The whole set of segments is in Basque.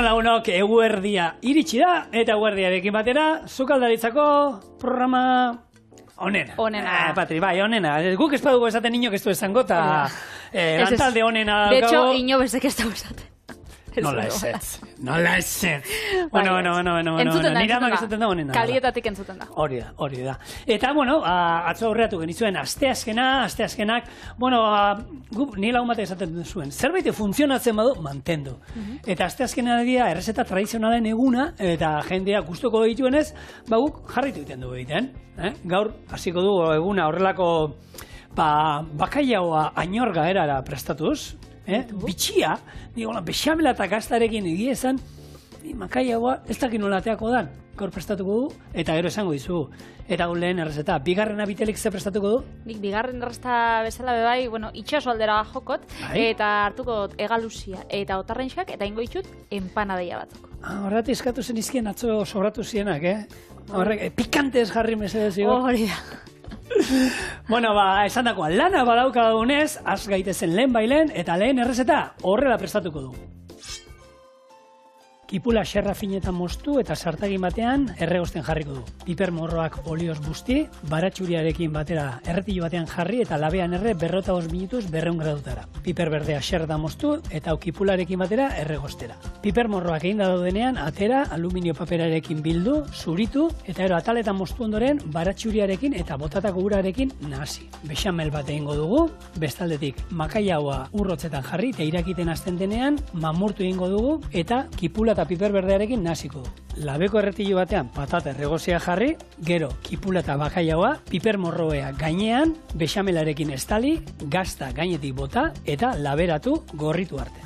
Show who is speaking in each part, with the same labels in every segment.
Speaker 1: Arratsaldeon lagunok, eguerdia iritsi da, eta eguerdiarekin batera, sukaldaritzako programa onena. Patri, bai, onena. Guk ez badugu esaten inok ez du esango, eta lantalde onena.
Speaker 2: De hecho, inobezek ez dugu esaten.
Speaker 1: Nola esetz. Bueno, nire amak esaten da onena.
Speaker 2: Kalietatik entzuten da.
Speaker 1: Hori da. Eta, atzo aurreatu genizuen, asteazkenak, ni lagun bat esaten zuen, zerbait funtzionatzen badu, mantendu. Eta asteazkenak dira, errezeta tradizionalen eguna, eta jendea gustoko dituenez, guk jarritu egiten dugu egiten. Gaur, hasiko dugu eguna horrelako bakailaoa ainorga erara prestatuz, bitxia, bexamela eta gaztarekin egia esan, makaiagoa ez dakit nola ateako dan, gaur prestatuko du, eta gero esango dizugu. Eta gaur lehen errezeta, bigarrena Bitelik ze prestatuko du?
Speaker 2: Nik bigarren errezeta bezala bebai, itxaso aldera jokot, eta hartuko egaluzia, eta otarrenxak, eta ingo ditut empanadaia batzuk.
Speaker 1: Horretik eskatu zen izkien atzo sobratu zienak, Horrek, pikantez jarri mesedez, Igor.
Speaker 2: Hori da.
Speaker 1: Esan dakoa, lana badauka daunez, az gaitezen lehen bailen, eta lehen errezeta horrela prestatuko du. Kipula xerra finetan moztu eta sartagin batean erregosten jarriko du. Piper morroak olioz busti, baratxuriarekin batera erretilu batean jarri eta labean 45 minutuz 200 gradutara. Piper berdea xerda moztu eta kipularekin batera erregostera. Piper morroak egin daudenean atera aluminio paperarekin bildu, zuritu eta ero ataletan moztu ondoren baratxuriarekin eta botatako urarekin nahasi. Bexamel bat egingo dugu, bestaldetik makaiagoa urrotzetan jarri eta irakiten hasten denean mamurtu egingo dugu eta kipula eta piper berdearekin nahasiko du. Labeko erretilu batean patata erregozia jarri, gero kipula eta bakaiagoa, piper morroea gainean, bexamelarekin estali, gazta gainetik bota eta laberatu gorritu arte.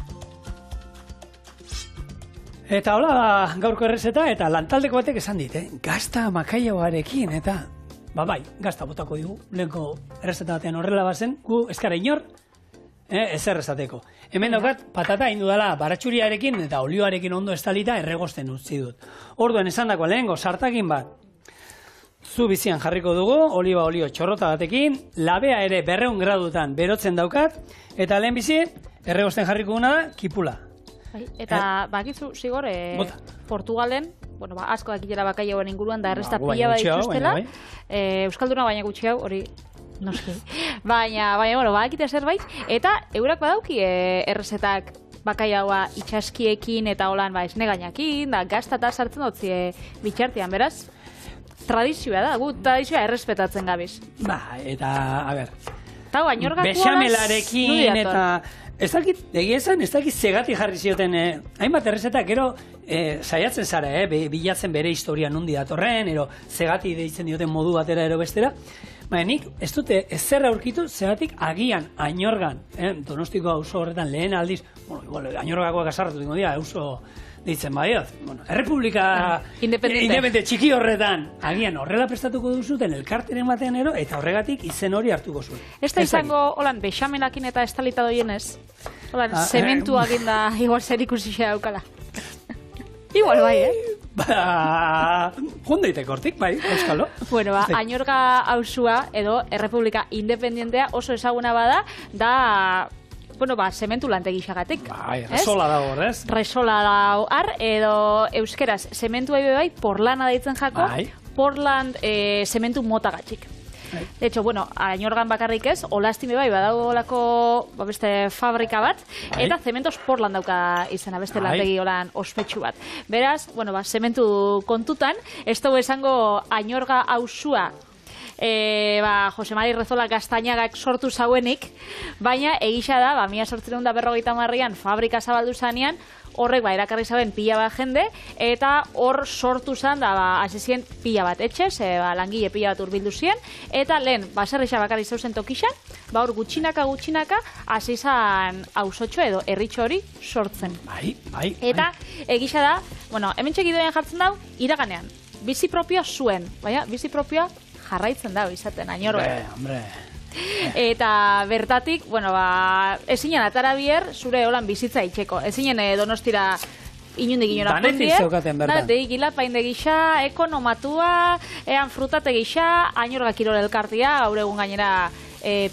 Speaker 1: Eta hola gaurko errezeta eta lantaldeko batek esan dit, gazta makaiagoarekin eta gazta botako digu, lehenko errezeta batean horrela bazen, gu eskara inor, ezer esateko. Hemen daukat, patata hindu dela baratxuriarekin eta olioarekin ondo estalita erregosten utzi dut. Orduan esan dako lehengo sartagin bat zu bizian jarriko dugu, oliba olio txorrota batekin, labea ere 200 gradutan berotzen daukat, eta lehen bizi erregosten jarriko guna da kipula.
Speaker 2: Eta bakizu, Zigor, Portugalen, asko dakitela bakaiagoen inguruan, da errezta pila bat dituztela, Euskalduna baina gutxi hau, hori noski. Baina, badakite zerbait, eta eurak badauki errezetak bakaiagoa itxaskiekin eta holan esne gainakin, da gazta eta sartzen dutzi bitxartian, beraz? Tradizioa da, gu tradizioa errespetatzen gabiz.
Speaker 1: Eta, a ber,
Speaker 2: bexamelarekin
Speaker 1: eta ez dakit zegati jarri zioten, hainbat errezetak, gero saiatzen zara, bilatzen bere historia nundi datorren, ero zegati deitzen dioten modu batera ero bestera, nik ez dute ezerra aurkitu zegatik agian Ainorgan, Donostiko auzo horretan lehen aldiz, Ainorgakoak azarratu dingo dira, auzo deitzen badiot, Errepublika independente txiki horretan, agian horrela prestatuko duzuten elkarteren batean ero, eta horregatik izen hori hartuko zuen.
Speaker 2: Ez da izango, bexamelakin eta estalita doienez, zementuak inda igual zer ikusi xa daukala. Igual bai,
Speaker 1: Jundeiteko hortik, bai, euskalo.
Speaker 2: Ainorga auzua edo Errepublika Independentea oso ezaguna bada, da, zementu lantegixagatik.
Speaker 1: Resola dago, ez?
Speaker 2: Resola dago, edo euskeraz, zementu bai, porlana deitzen jako, Portland zementu motagatxik. De hecho, Ainorgan bakarrik ez, olastime bai, badago olako beste fabrika bat, eta Cementos Portland dauka izena, beste lantegi olan ospetsu bat. Beraz, zementu kontutan, ez dugu esango Ainorga auzua, Jose Mari Rezola Gaztainagak sortu zauenik, baina egisa da, 1850an fabrika zabaldu zanean, horrek erakarri zaben pila bat jende, eta hor sortu zan da azizien pila bat etxez, langile pila bat urbildu ziren, eta lehen baserrixa bakarri zauzen tokixan, hor gutxinaka azizan auzotxo edo erritxo hori sortzen. Eta egisa da, hemen txekidoen jartzen dau, iraganean, bizi propioa zuen, baina bizi propioa jarraitzen dago izaten, Ainorga. Eta bertatik, ezinen atara bier, zure holan bizitza itxeko. Ezinen Donostira inundik inora
Speaker 1: fundier. Danetik zeukaten bertan.
Speaker 2: Gilapainde gisa, ekonomatua, ean frutate gisa, Ainorga kirol elkartia, gaur egun gainera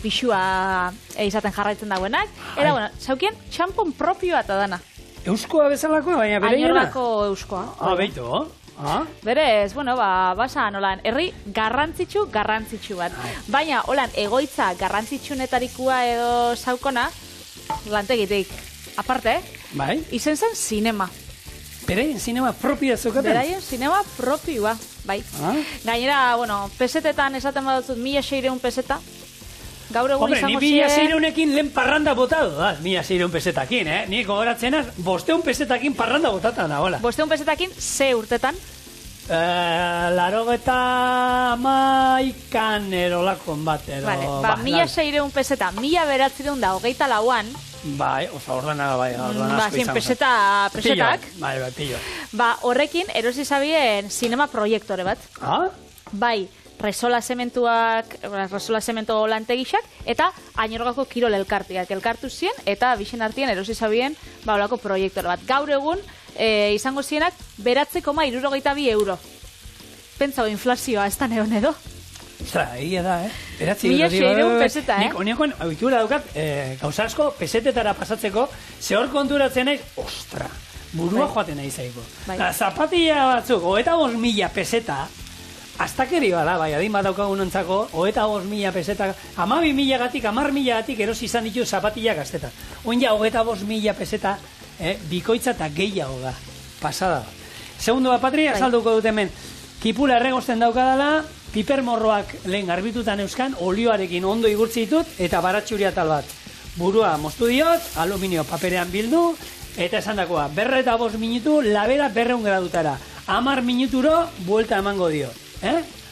Speaker 2: pixua izaten jarraitzen dauenak. Eta, zaukien, txampon propioa eta dana.
Speaker 1: Euskoa bezalakoa, baina bere
Speaker 2: Añorgako euskoa.
Speaker 1: Beitu,
Speaker 2: Berez, bueno, basan, holan, herri garrantzitsu bat. Baina, holan, egoitza garrantzitsunetarikua edo saukona, lantegitik. Aparte, izen zen sinema.
Speaker 1: Beraien sinema propioa zeukaten?
Speaker 2: Beraien sinema propioa, bai. Gainera, bueno, pesetetan esaten badutzut 1.600 peseta. Gaur egun izango
Speaker 1: ziren... Hombre, ni 1.600ekin lehen parranda botatu da, 1.600 pesetakin, Ni gogoratzenaz, 500 pesetakin parranda botata nagoela.
Speaker 2: 500 pesetakin, ze urtetan?
Speaker 1: 81 erolakon bat, edo...
Speaker 2: Vale, 1.600 peseta, 1.924an,
Speaker 1: bai, oza, ordena asko izan.
Speaker 2: Pesetak.
Speaker 1: Bai, pillo.
Speaker 2: Horrekin, erosi zabien sinema proiektore bat. Bai, Resola Zemento lantegixak, eta Añorgako Kirol elkartiak elkartu ziren, eta bixen artien erosi zabien olako proiektore bat. Gaur egun, izango zienak, 9,62 euro. Pentsau, inflazioa, ez da neon edo?
Speaker 1: Ostra, egia da,
Speaker 2: 1.600 peseta,
Speaker 1: Nik honikoen, abitura daukat, gauza asko, pesetetara pasatzeko, zehor konturatzen naiz, ostra, burua joaten nahi zaiko. Zapatilla batzuk, 25.000 peseta, astakeri bada, bai, adin bat daukagun ontzako, 25.000 peseta, 12.000-gatik, 10.000-gatik erosi izan ditu zapatilla gaztetan. Oin ja, 25.000 peseta, bikoitza eta gehiago da, pasada. Segundo bat, Patri, azalduko dut hemen, kipula erregosten daukadala, pipermorroak lehen garbitutan euskan, olioarekin ondo igurtzi ditut, eta baratxuria tal bat. Burua moztu diot, aluminio paperean bildu, eta esan dakoa, 5 minutu, labera 200 gradutara. 10 minuturo, buelta emango dio.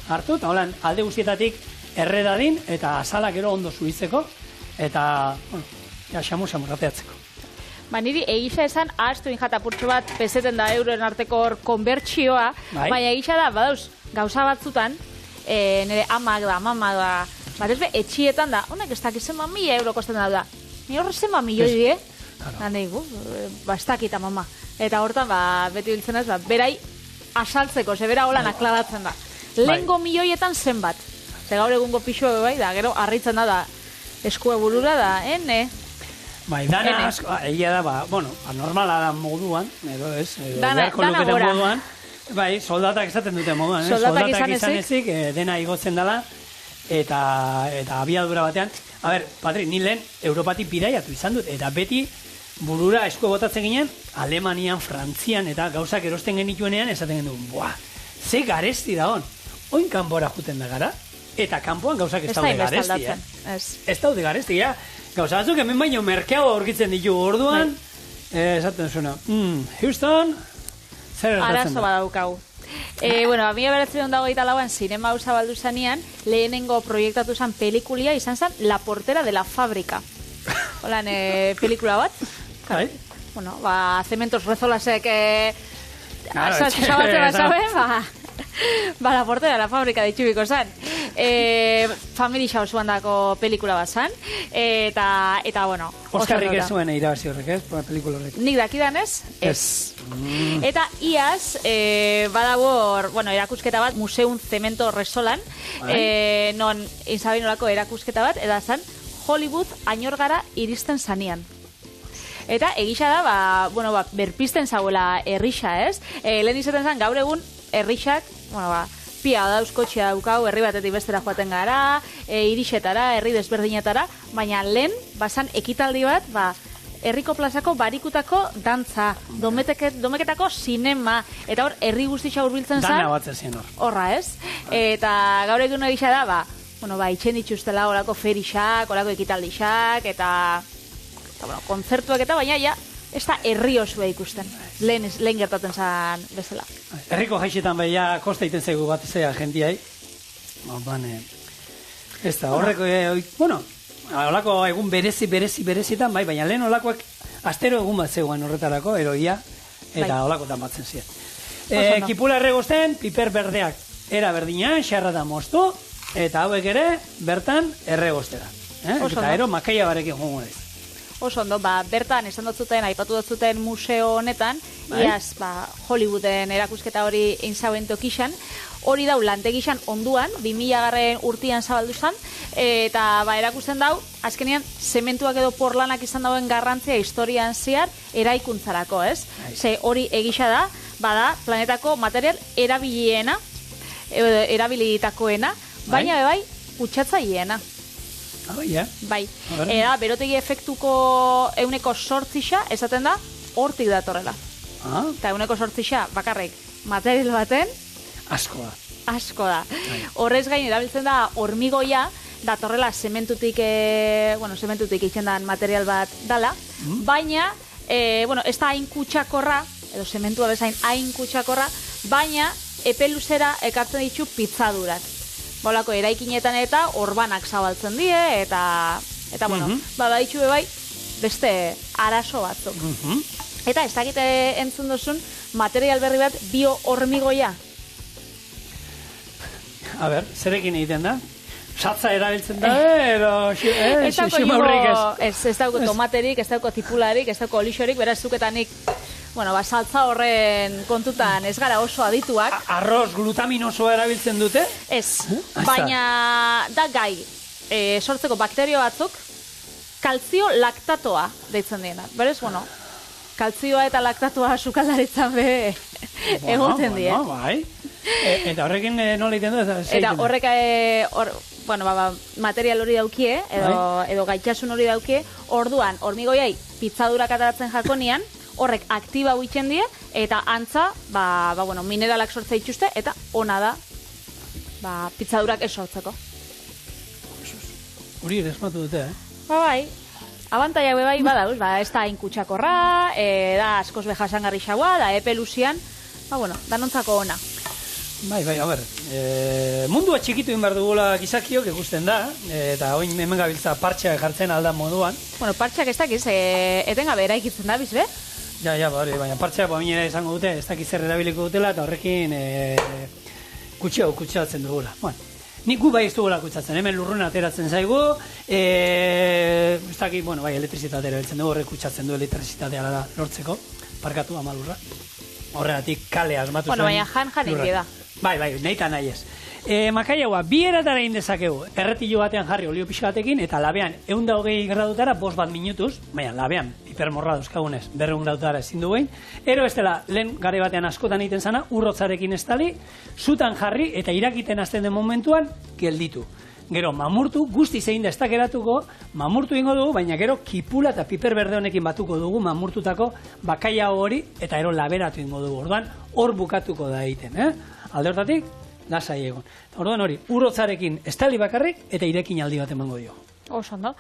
Speaker 1: Hartu, eta holan, alde guztietatik erredadin, eta azalak ero ondo zuitzeko, eta, bueno, xamur-rapeatzeko.
Speaker 2: Niri egisa esan, ahaztu injatapurtxo bat, peseten da euroen arteko konbertsioa, baina egisa da, badauz, gauza batzutan, nire amak da, mamak da, batezbe, etxietan da, honek ez dakiz zenba 1.000 euro kosten da, ni horre zenba milioi, da nahigu, ez dakita mama. Eta hortan, beti biltzen ez, berai asaltzeko, zebera holan aklaratzen da. Lehengo milioietan zenbat. Ze gaur egungo pixua bai, da, gero, harritzen da, eskue burura da,
Speaker 1: Bai, dana asko, egia da, bueno, normala da moduan, edo ez,
Speaker 2: dana gora.
Speaker 1: Moduan, bai, soldatak esaten dute moduan, soldatak izan ezik, dena igotzen dela, eta abiadura batean. A ber, Patri, ni lehen Europatik bidaiatu izan dut, eta beti burura esku botatzen ginen, Alemanian, Frantzian, eta gauzak erosten genituenean, esaten genuen, buah, ze garesti da hon, oin kanpora juten da gara, eta kanpoan gauzak ez daude garesti, ez daude garesti, gauza batzuk hemen baino merkeago aurkitzen ditu orduan, esaten zuena, Houston, zer ertatzen da?
Speaker 2: Arazo badaukau. Bueno, 1924an sinema hau zabaldu zanean, lehenengo proiektatu zen pelikulia izan zen La portera de la fábrica. Holan, pelikula bat. Bueno, Cementos Rezolasek zabatzen bazabe, La portera de la fábrica ditxubiko zen. Family Showsuan dako pelikula bat zen. Eta bueno,
Speaker 1: Oskarrik ez zuen irabazi horrek, pelikula horrek.
Speaker 2: Nik dakidan ez? Ez. Eta iaz, badabor, bueno, erakusketa bat, Museum Cemento Resolan, non inzabinolako erakusketa bat, eta zen Hollywood Añorgara iristen zanean. Eta egisa da, bueno, berpisten zauela herrixa, ez? Lehen izaten zen, gaur egun herrixak, bueno, pia dauzkotxea daukau, herri batetik bestera joaten gara, irixetara, herri desberdinetara, baina lehen, bazan ekitaldi bat, herriko plazako barikutako dantza, domeketako sinema, eta hor, herri guztitza urbiltzen zen.
Speaker 1: Dana batzen zen hor.
Speaker 2: Horra, ez? Eta gaur egun egisa da, bueno, itxen dituztela horako ferixak, horako ekitaldixak, eta bueno, kontzertuak eta baina ja, ez da herri osua ikusten. Lehen gertatzen zen bezala.
Speaker 1: Herriko jaixetan baina kosta iten zaigu bat zea jentiai. Ez da, horreko, bueno, holako egun berezitan, bai, baina lehen holakoak astero egun bat zegoen horretarako, eroia, eta holakotan batzen ziren. Kipula erregosten, piper berdeak era berdinan, xarra da moztu, eta hauek ere, bertan erregostera. Eta ero, makaia barekin jongo ez.
Speaker 2: Oso ondo, bertan esan dutzuten, aipatu dutzuten museo honetan, iaz Hollywooden erakusketa hori einzauen tokixan, hori dau lantegixan onduan, 2000 urtean zabaldu zen, eta erakusten dau, azkenean, zementuak edo porlanak izan dauen garrantzia historian zehar eraikuntzarako, ez? Ze hori egisa da, bada planetako material erabiliena, erabilitakoena, baina bai, kutsatzaileena. Bai, eta berotegi efektuko euneko 8 esaten da, hortik datorrela. Eta euneko 8 bakarrik material baten, asko da. Horrez gain erabiltzen da hormigoia, datorrela zementutik itxendan material bat dala, baina, ez da hain kutsakorra, edo zementua bezain hain kutsakorra, baina epe luzera ekartzen ditu pizzadurak. Bolako eraikinetan eta orbanak zabaltzen die, eta baditxu bai beste arazo batzuk. Eta ez dakite entzun duzun material berri bat bio-hormigoia.
Speaker 1: A ber, zerekin egiten da? Satza erabiltzen da, edo xumaurrik ez?
Speaker 2: Ez dauko tomaterik, ez dauko tipularik, ez dauko olixorik, beraz zuketanik saltza horren kontutan ez gara oso adituak.
Speaker 1: Arroz glutaminosoa erabiltzen dute?
Speaker 2: Ez, baina da gai, sortzeko bakterio batzuk, kaltzio laktatoa deitzen diena. Berez, kaltzioa eta laktatoa sukaldaritzan be egoten die.
Speaker 1: Eta horrekin nola egiten du?
Speaker 2: Eta horrek, material hori daukie, edo gaitxasun hori daukie, orduan, hormigoiai pizzadurak ataratzen jakonian, horrek aktiba huitzen die, eta antza, mineralak sortza itxuste, eta ona da, pizzadurak ez sortzeko.
Speaker 1: Hori ere esmatu dute,
Speaker 2: Bai, abantaiak bai badauz, ez da inkutsakorra, da askoz behasangarri xaua, da epe luzian, danontzako ona.
Speaker 1: Bai, a ber, mundua txikitu egin behar dugula gizakiok ikusten da, eta oin hemen gabiltza partxeak jartzen aldan moduan.
Speaker 2: Partxeak ez dakiz, etengabe eraikitzen da, bizbe?
Speaker 1: Ja, baina partxeak baina izango dute, ez dakiz zer erabiliko dutela, eta horrekin kutsatzen dugula. Nik gu bai ez dugula kutsatzen, hemen lurruna ateratzen zaigu, ez dakit, elektrizitatea erabiltzen dugu, horrek kutsatzen du elektrizitatea da lortzeko, parkatu amalurra. Horregatik kale asmatu zen.
Speaker 2: Baina jan da.
Speaker 1: Bai, nahi eta nahi ez. Makaiagoa, bi eratara egin dezakegu. Erretilu batean jarri olio pixka batekin, eta labean 120 gradutara 5 minutuz, baina labean, hipermorra dauzkagunez, 200 gradutara ezin du behin. Ero ez dela, lehen gare batean askotan egiten zana, urrotzarekin estali, zutan jarri, eta irakiten hasten den momentuan, gelditu. Gero, mamurtu, guzti zein da ez dakeratuko, mamurtu ingo dugu, baina gero kipula eta piper berde honekin batuko dugu mamurtutako bakaia hori, eta ero laberatu ingo dugu. Orduan, hor bukatuko da egiten, Alde hortatik, lasai egon. Orduan hori, urrotzarekin estali bakarrik, eta irekin aldi bat emango dio.
Speaker 2: Oso, ondo.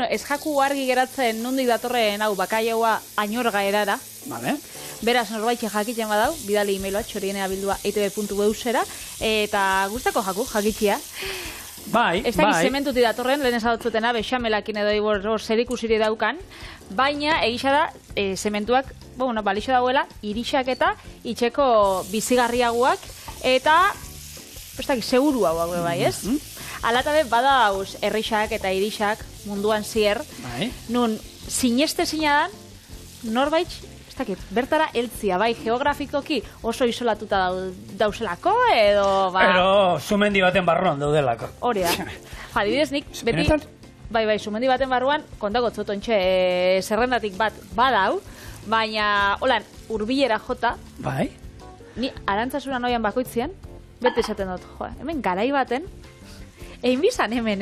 Speaker 2: Ez jaku argi geratzen nondik datorren hau bakaiaua ainorga erara.
Speaker 1: Vale.
Speaker 2: Beraz, norbaitxe jakiten badau, bidali emailua, txorienea bildua eitb.eusera, eta gustako jakitxia.
Speaker 1: Bai.
Speaker 2: Ez dakiz zementuti datorren, lehen esadotzutena, bexamelakin edo zerikusiri daukan, baina egisa da, zementuak, balixo dauela, irixak eta itxeko bizigarriagoak, eta, ez dakiz, seguru hau bai, ez? Alatabe, badauz, errixak eta irixak munduan zier, nun, sineste zinadan, norbait, ez dakit, bertara eltzia, bai, geografikoki oso isolatuta dauzelako, edo,
Speaker 1: Pero, sumendi baten barruan daudelako.
Speaker 2: Hori da. Adibidez, nik, beti, bai, sumendi baten barruan, kontagotzot ontxe, zerrendatik bat badau, baina, holan, urbilera jota,
Speaker 1: bai,
Speaker 2: ni arantzasuna noian bakoitzian, beti esaten dut, hemen garai baten, egin bizan hemen,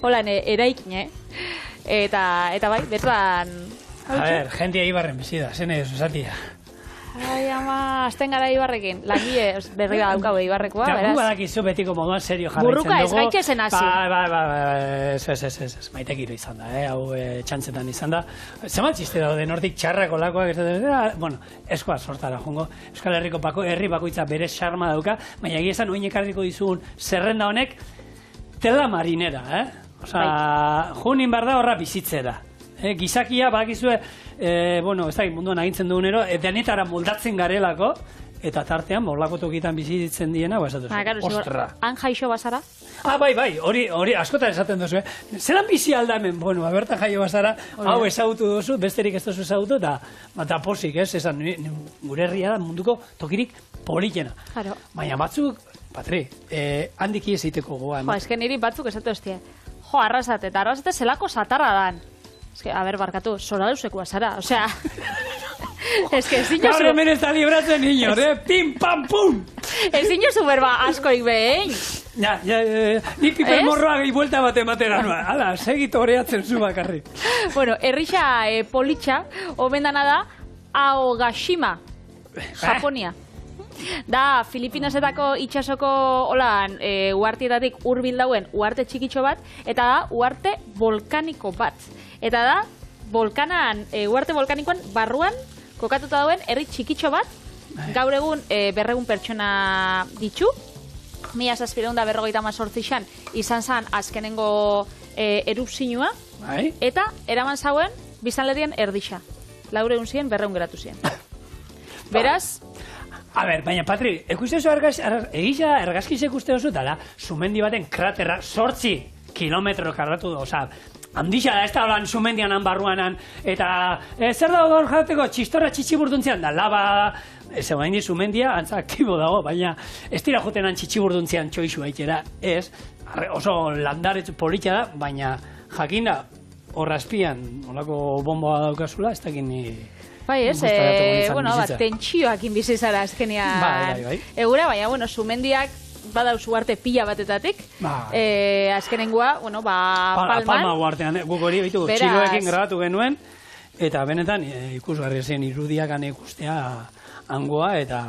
Speaker 2: holan, eraikine, eta bai, bertan,
Speaker 1: a ver, jentia Ibarren bizida, zene esatia.
Speaker 2: Ai, ama, azten gara Ibarrekin, langile berri da daukago Ibarrekoa, beraz.
Speaker 1: Gu badakizu betiko moduan serio jarraitzen dugu.
Speaker 2: Burruka ez gaitxezen hasi.
Speaker 1: Ez, maitekiro izan da, hau txantzetan izan da. Zemal txiste daude, nortik txarrako lakoak, eskoa sortara jongo. Euskal Herriko herri bakoitza bere xarma dauka, baina egia esan oin ekarriko dizugun zerrenda honek tela marinera, Osa, junin bar da horra bizitzera. Gizakia, bakizue, ez da, munduan agintzen dugunero, denetara moldatzen garelako, eta tartean, olako tokitan bizitzen diena, esatu
Speaker 2: ostra. Han jaixo bazara?
Speaker 1: Bai, hori askotan esaten duzu, Zeran bizi aldamen, bertan jaio bazara, hau ezagutu duzu, besterik ez duzu ezagutu, eta posik, esan, gure herria da munduko tokirik politena. Baina batzuk, Patri, handik iziteko goa.
Speaker 2: Esken niri batzuk esatu hostia. Arrasate zelako satarra dan. Barkatu, soraluzeko azara, osea...
Speaker 1: Gaur hemen ez da libratzen inor, pim, pam, pum!
Speaker 2: Ez inozu berba askoik behin.
Speaker 1: Ni Piper morroa gehi buelta bat ematera noa. Hala, segit oreatzen zu bakarrik.
Speaker 2: Bueno, errixa politxa, obendana da, Aogashima, Japonia. Da, Filipinasetako itxasoko uartietatik hurbil dauen uarte txikitxo bat, eta da, uarte volkaniko bat. Eta da, uarte volkanikoan barruan kokatuta dauen herri txikitxo bat, gaur egun 200 pertsona ditu, 1758an izan zen azkenengo erupzioa, eta eraman zauen biztanlerien erdixa. 400 ziren, 200 geratu ziren. Beraz...
Speaker 1: baina Patri, ekustezu egisa ergazkizek uste oso, dala, sumendi baten kraterra 8 kilometro karratu da, oza, handixa da, ez da holan sumendianan barruanan, eta zer dago gaur jateko txistorra txitxiburdunzian da, laba, ez ebain di sumendia, antza aktibo dago, baina ez dira jotenan txitxiburdunzian txoizu haitera, ez, oso landaretz politxa da, baina jakinda, horrazpian, olako bomboa daukazula, ez dakin ni...
Speaker 2: Bai, ez, tentsioak inbizizara azkenean.
Speaker 1: Bai.
Speaker 2: Egura, baina, sumendiak badauzu arte pila batetatik. Azkenengoa, Palman.
Speaker 1: Palma uartean, guk hori bitu, txiloekin grabatu genuen, eta benetan ikusgarri zen irudiakan ikustea hangoa, eta...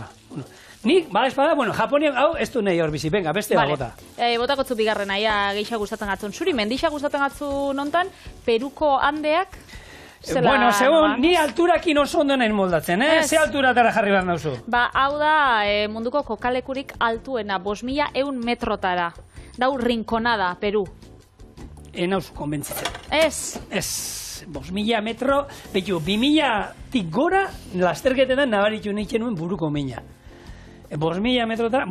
Speaker 1: Nik, bada espada, Japonia, hau, ez du nahi hor bizi, venga, beste bota.
Speaker 2: Botakotzu bigarren, aia geisha gustatzen gatzun. Zuri, mendixa gustatzen gatzu nontan, Peruko Andeak,
Speaker 1: segun, ni alturakin oso ondo nahi moldatzen, Ze alturatara jarri behar nauzu?
Speaker 2: Hau da munduko kokalekurik altuena, 5.100 metrotara. Dau Rinconada, Peru.
Speaker 1: Nauzu konbentzitzen.
Speaker 2: Ez.
Speaker 1: 5.000 metro, betu, 2.000-tik gora, lasterketetan nabaritu nintzen nuen buruko mina. 5.000 metrotara,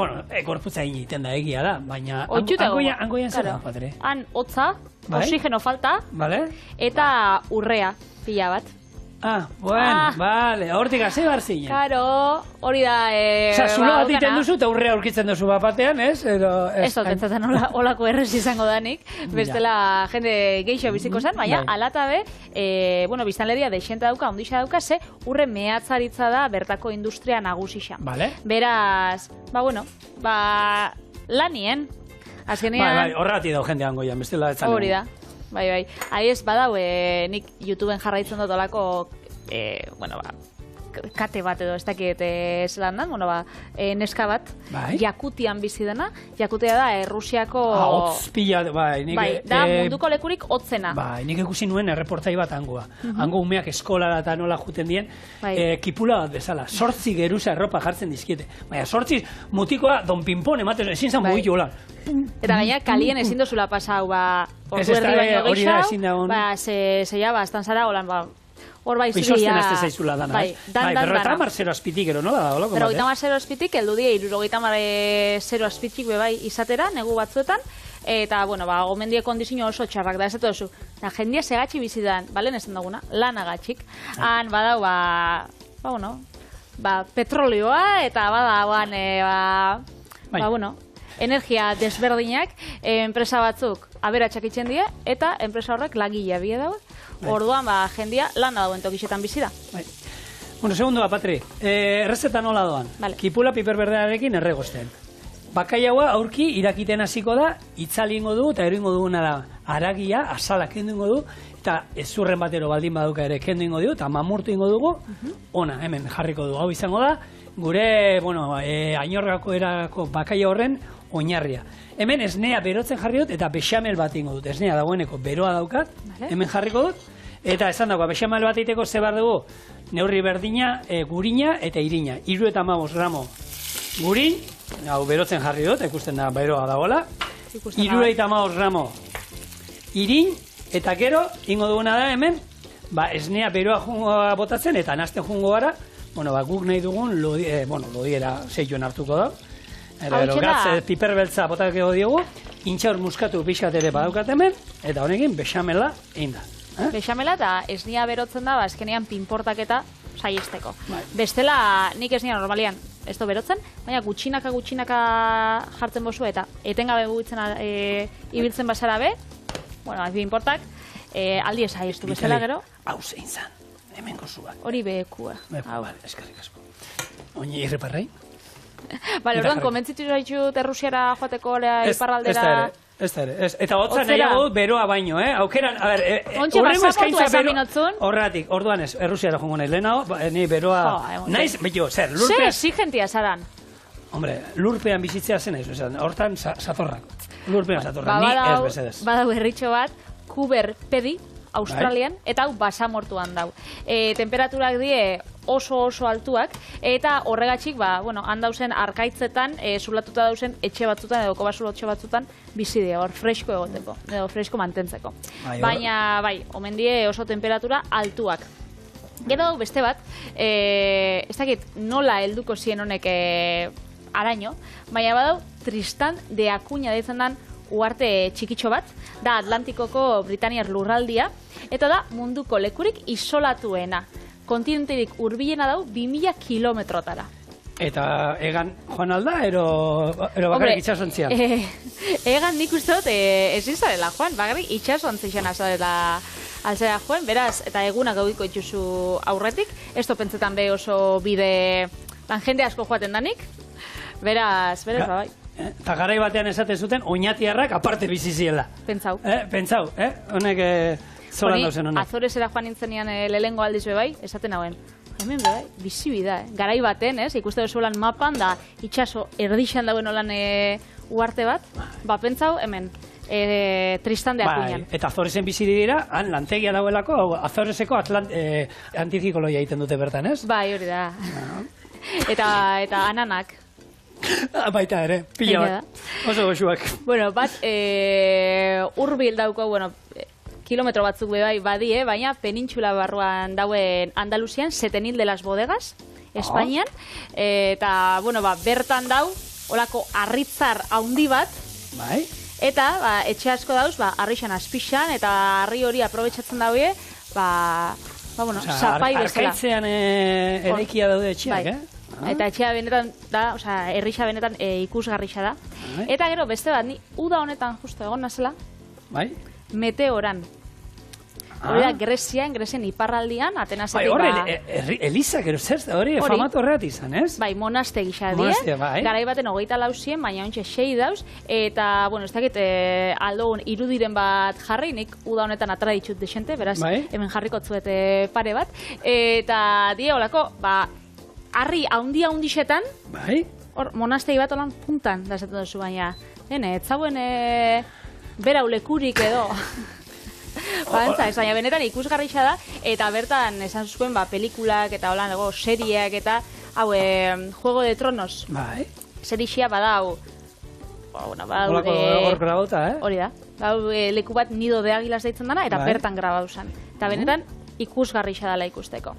Speaker 1: gorputza egiten da egia da, baina angoian zer da, Patri?
Speaker 2: Han hotza, oxigeno falta, eta urrea pila bat.
Speaker 1: Bale, hortik hasi barzinen.
Speaker 2: Karo, hori da...
Speaker 1: Zulo bat iten duzu eta urrea aurkitzen duzu bapatean, ez?
Speaker 2: Ez dut entzaten olako errez izango danik, bestela jende geixo biziko zen, baina alatabe, biztanleria deixenta dauka, ondixa dauka, ze urre mehatzaritza da bertako industria nagusixa. Beraz, lanien, azkenean...
Speaker 1: Horrati dau jende hangoian, bestela etzan.
Speaker 2: Hori da. Bai. Adiez, badau, nik YouTubeen jarraitzen dut olako, kate bat edo, ez dakit zelan da, neska bat, Jakutian bizi dena. Jakutia da, Rusiako...
Speaker 1: Hotz pila,
Speaker 2: da munduko lekurik hotzena.
Speaker 1: Nik ikusi nuen erreportai bat hangoa. Hango umeak eskola eta nola juten dien, kipula bat bezala. 8 geruza erropa jartzen dizkiete. Baina 8 mutikoa, don pinpon ematen, ezin zan mugitu holan.
Speaker 2: Eta gaina kalien ezin dozula pasau, ordu erdi baino gehiago, zeia, estan zara, holan, hor bai zuria...
Speaker 1: Bizosten azte zaizula dana, berroita mar 0 azpitik, ero nola da, hola?
Speaker 2: Berroita mar 0 azpitik, eldu die, 60 azpitik bebai izatera, negu batzuetan, eta, gomendie kondizio oso txarrak da, ez duzu. Da, jendia segatxi bizidan, balen esan duguna, lan agatxik, han badau, petrolioa, eta badauan, energia desberdinak, enpresa batzuk aberatsak itzen die, eta enpresa horrek lagila bie dago. Orduan, jendia lana dauen tokixetan bizi da.
Speaker 1: Segundo bat, Patri, errezetan nola doan. Kipula piper berdearekin erregosten. Bakaiaua aurki irakiten hasiko da, itzali ingo du, eta eringo duguna da, aragia, azala kendu ingo du, eta ezurren batero baldin baduka ere kendu ingo du, eta mamurtu ingo dugu, ona, hemen jarriko du. Hau izango da, gure, ainorgako erako bakaia horren oinarria. Hemen esnea berotzen jarri dut, eta bexamel bat ingo dut. Esnea dagoeneko beroa daukat, hemen jarriko dut, eta esan dagoa, bexamel bat eiteko zebar dugu, neurri berdina, gurina eta irina. 35 gramo gurin, hau berotzen jarri dut, ikusten da beroa dagoela, 35 gramo irin, eta gero, ingo duguna da hemen, esnea beroa jungoa botatzen, eta nazten jungo gara, guk nahi dugun, lodiera zeituen hartuko da. Gatz, piper beltza botakeko diogu, intxaur muskatu pixkat ere badaukat hemen, eta honekin bexamela egin da.
Speaker 2: Bexamela eta esnia berotzen da, eskenean pinportaketa saiesteko. Bestela, nik esnia normalian ez do berotzen, baina gutxinaka jartzen bozu eta etengabe ibiltzen basara be, pinportak, aldi esaieztu bestela gero.
Speaker 1: Hau zein zan, hemen gozuak.
Speaker 2: Hori behekua.
Speaker 1: Eskerrik asko. Oini irreparrei?
Speaker 2: Bale, orduan, komentzitu zaitxut Errusiara joateko iparraldera...
Speaker 1: Ez da ere. Eta hotza nahiago beroa baino, aukeran, a ber...
Speaker 2: Ontxe pasaportua esan minotzun?
Speaker 1: Horregatik, orduan ez, Errusiara jongo nahi lehenago, ni beroa... Naiz, betio, zer, lurpean...
Speaker 2: Zer exigentia zaran?
Speaker 1: Hombre, lurpean bizitzea zen naiz, hortan satorrak. Lurpean satorrak, ni ez bezedez.
Speaker 2: Badau herritxo bat, Cooper Pedy, Australian, eta hau basamortuan dau. Temperaturak die oso altuak, eta horregatxik, handauzen arkaitzetan, zulatuta dauzen etxe batzutan, edo kobazulo etxe batzutan, bizi die, hor fresko egoteko, edo fresko mantentzeko. Baina, omen die oso temperatura altuak. Gero dau beste bat, ez dakit nola helduko zien honek araño, baina badau Tristan de Acuña deitzen dan uarte txikitxo bat, da Atlantikoko Britaniar lurraldia, eta da munduko lekurik isolatuena. Kontinenterik hurbilena dau 2000 kilometrotara. Eta
Speaker 1: egan joan alda, ero bakarrik itxasontzian?
Speaker 2: Egan nik uste dut ezin zarela joan, bakarrik itxasontzian azarela alzera joan, beraz, eta egunak gaudiko itxuzu aurretik, ez pentsetan be oso bide lan jende asko joaten danik, beraz, bai.
Speaker 1: Eta garai batean esaten zuten, oinatiarrak aparte biziziela.
Speaker 2: Pentsau.
Speaker 1: Pentsau, honek zolan dauzen honek.
Speaker 2: Azoresera joan nintzenean lehengo aldiz bebai, esaten hauen. Hemen bebai, bizibi da, garai baten, ikuste duzuelan mapan, da itxaso erdixan dauen olan uarte bat, pentsau, hemen, Tristan de Acuñan.
Speaker 1: Eta Azoresen bizi dira, han lantegia dauelako, Azoreseko antifizikologia egiten dute bertan, ez?
Speaker 2: Bai, hori da. Eta ananak.
Speaker 1: Baita ere, pila bat. Oso goxuak.
Speaker 2: Bat, hurbil dauko, kilometro batzuk bai badie, baina penintxula barruan dauen Andaluzian, 7.000 de las bodegas, Espainian, eta, bertan dau, olako harritzar haundi bat, eta, etxe asko dauz, harrixan azpixan, eta harri hori aprobetsatzen daue, zapai bezala.
Speaker 1: Arkaitzean eraikia daude etxeak,
Speaker 2: Eta etxea benetan da, herrixa benetan ikusgarrixa da. Eta gero, beste bat, ni uda honetan justo egon nazela, meteoran. Hori da, Grezian iparraldian, Atenasetik
Speaker 1: Elisa, gero zer, hori famatu horreat izan, ez?
Speaker 2: Bai, monaste gisa die, garai baten 24 baina ontsa 6 dauz, eta, ez dakit, aldogun irudiren bat jarri, nik uda honetan atara ditut desente, beraz, hemen jarriko zuete pare bat, eta die, holako, harri haundi-haundixetan, hor, monastegi bat olan puntan, da esaten duzu baina, ez zauen berau lekurik edo, baina benetan ikusgarrixa da, eta bertan esan zuen pelikulak eta holan dago serieak eta, hau, Juego de Tronos, serixia badau,
Speaker 1: hor grabauta,
Speaker 2: hori da, leku bat Nido de Águilas deitzen dana, eta bertan grabau zen, eta benetan, ikusgarrixa dela ikusteko.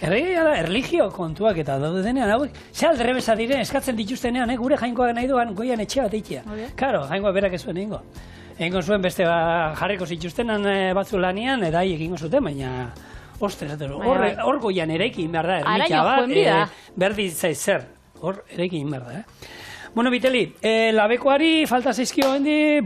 Speaker 1: Erligio kontuak eta daude denean, hauek, ze aldrebesa diren eskatzen dituztenean, gure jainkoak nahi duan goian etxe bat eitea. Karo, jainkoak berak ez zuen egingo. Egingo zuen beste jarriko zituztenan batzu lanian, eta egingo zuten, baina, ostres, hor goian erekin behar da, ermita bat, berditzai zer, hor erekin behar da. Bueno, Biteli, labekoari falta zaizkio hendi,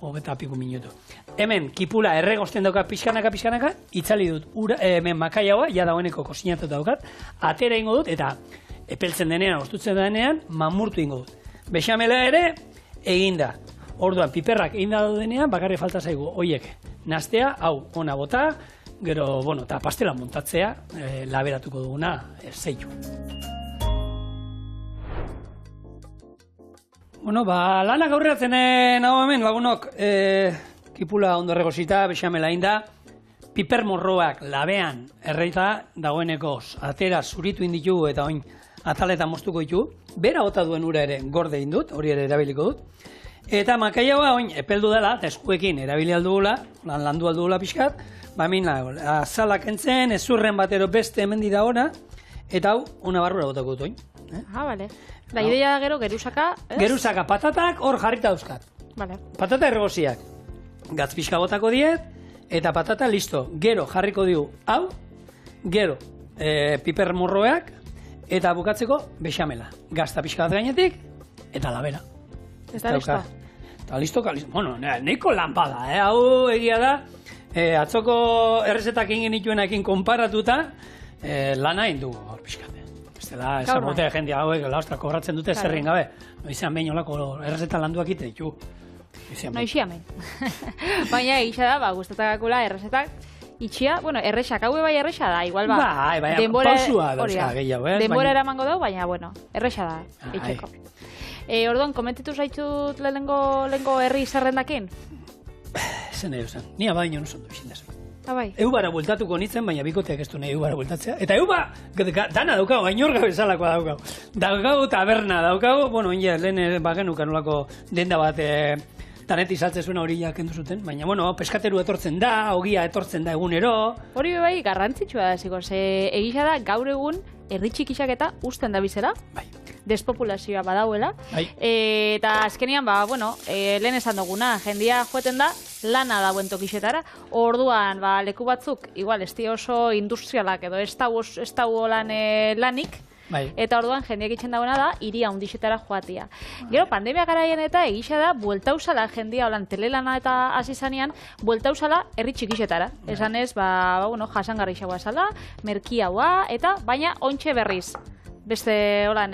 Speaker 1: hobeta piku minutu. Hemen, kipula erregosten daukat pixkanaka, itzali dut, hemen makaiagoa, ja dagoeneko kozinatu daukat, atera ingo dut, eta epeltzen denean, ostutzen denean, mamurtu ingo dut. Bexamela ere, eginda. Orduan, piperrak eginda daudenean, bakarri falta zaigu, oiek, nastea, hau, ona bota, gero, eta pastela montatzea, laberatuko duguna, zeitu. Lanak aurreratzen nago hemen, lagunok, kipula ondo erregosita, bexamela inda, piper morroak labean erreita dagoenekoz, atera zuritu inditugu eta oin ataleta moztuko ditugu, bera bota duen ura ere gorde indut, hori ere erabiliko dut, Eta makaiagoa, oin, epeldu dela, eta eskuekin erabili aldugula, landu aldugula pixkat, azalak entzen, ezurren batero beste hemendi da ona, eta hau, una barrura botako dut, oin.
Speaker 2: Bale. Da idea da gero, geruzaka, ez?
Speaker 1: Geruzaka, patatak hor jarrita dauzkat.
Speaker 2: Vale.
Speaker 1: Patata erregosiak. Gatz pixka botako diet, eta patata listo. Gero jarriko digu hau, gero piper morroak, eta bukatzeko bexamela. Gazta pixka bat gainetik, eta labera.
Speaker 2: Eta listo.
Speaker 1: Eta listo, bueno, neiko lanpada, hau egia da, atzoko errezetak egin nituenakin konparatuta, lana indugu hor pixkate. Bestela, esan botea jendia hauek, ostra, kobratzen dute zerrin gabe. Izan behin olako errezetan landuak ite ditu.
Speaker 2: Noixiamen. Baina egisa da, gustatakakula errezetak, itxia, bueno, errexak, haue bai errexa da, igual
Speaker 1: Bai, pausua da, gehiago,
Speaker 2: denbora eramango dau, baina, bueno, errexa da, itxeko. Orduan, komentitu zaitut lehenko herri zerrendakin?
Speaker 1: Zen nahi zen, nia baino noson du izin dezu.
Speaker 2: Bai.
Speaker 1: Eubara bultatuko nintzen, baina bikoteak ez du nahi eubara bultatzea. Eta dana daukago, ainorga bezalakoa daukago. Daukago taberna, daukago, bueno, lehen bagenukan nolako denda bat tanet izaltze zuen hori jakendu zuten, baina, bueno, peskateru etortzen da, ogia etortzen da egunero. Hori
Speaker 2: bai, garrantzitsua da, ziko, ze egisa da gaur egun herri txikisak eta usten da bizera. Bai. Despopulazioa badauela. Eta azkenian, bueno, lehen esan duguna, jendia joeten da, lana dauen tokixetara. Orduan, leku batzuk, igual, ez oso industrialak edo ez dau lanik, eta orduan jendiak itxen dagoena da, iria hundixetara joatia. Gero, pandemia garaien eta egisa da, bueltauzala jendia, holan, telelana eta asizanean, bueltauzala herri txikixetara. Esan ez, bueno, jasangarri xagoa zala, merkiaua, eta baina ontxe berriz. Beste, holan,